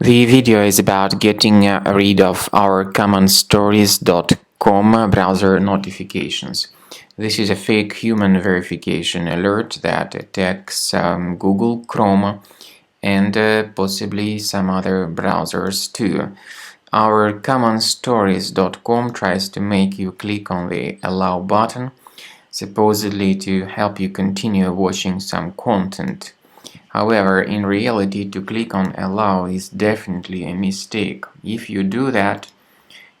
The video is about getting rid of our commonstories.com browser notifications. This is a fake human verification alert that attacks Google Chrome and possibly some other browsers too. Our commonstories.com tries to make you click on the allow button, supposedly to help you continue watching some content. However, in reality, to click on allow is definitely a mistake. If you do that,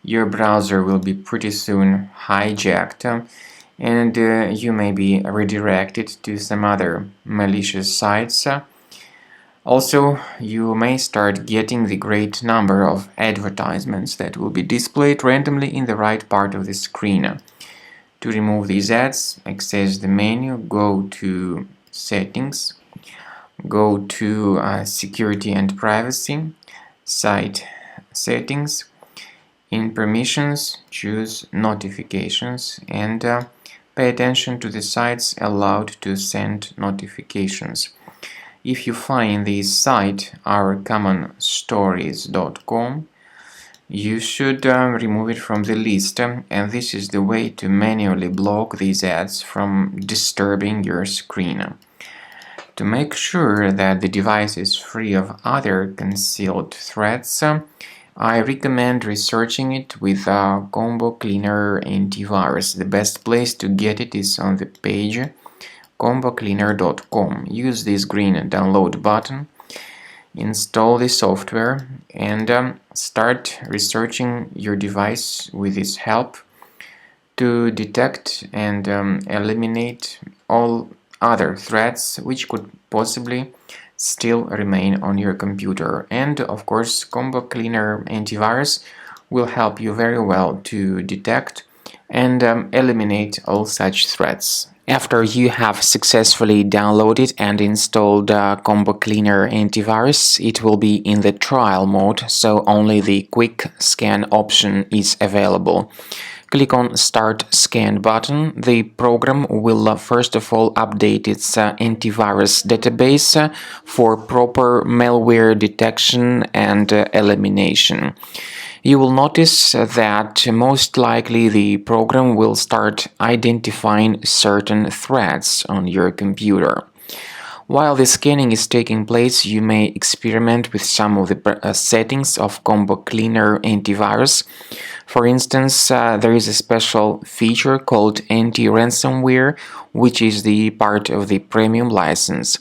your browser will be pretty soon hijacked and you may be redirected to some other malicious sites. Also, you may start getting the great number of advertisements that will be displayed randomly in the right part of the screen. To remove these ads, access the menu, go to Settings, go to Security and Privacy, Site Settings. In Permissions, choose Notifications and pay attention to the sites allowed to send notifications. If you find this site, ourcommonstories.com, you should remove it from the list, and this is the way to manually block these ads from disturbing your screen. To make sure that the device is free of other concealed threats, I recommend researching it with Combo Cleaner Antivirus. The best place to get it is on the page combocleaner.com. Use this green download button, install the software, and start researching your device with its help to detect and eliminate all other threats which could possibly still remain on your computer. And of course, Combo Cleaner Antivirus will help you very well to detect and eliminate all such threats. After you have successfully downloaded and installed Combo Cleaner Antivirus, it will be in the trial mode, so only the quick scan option is available. Click on Start Scan button. The program will first of all update its antivirus database for proper malware detection and elimination. You will notice that most likely the program will start identifying certain threats on your computer. While the scanning is taking place, you may experiment with some of the settings of Combo Cleaner Antivirus. For instance, there is a special feature called Anti-Ransomware, which is the part of the premium license.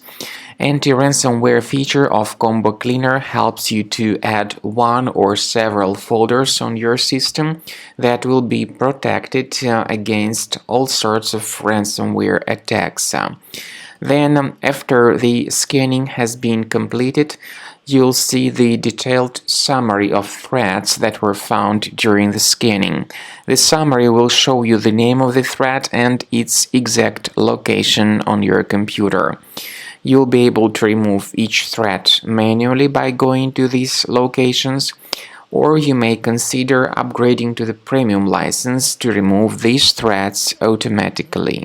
Anti-ransomware feature of Combo Cleaner helps you to add one or several folders on your system that will be protected against all sorts of ransomware attacks. Then, after the scanning has been completed, you'll see the detailed summary of threats that were found during the scanning. The summary will show you the name of the threat and its exact location on your computer. You'll be able to remove each threat manually by going to these locations, or you may consider upgrading to the premium license to remove these threats automatically.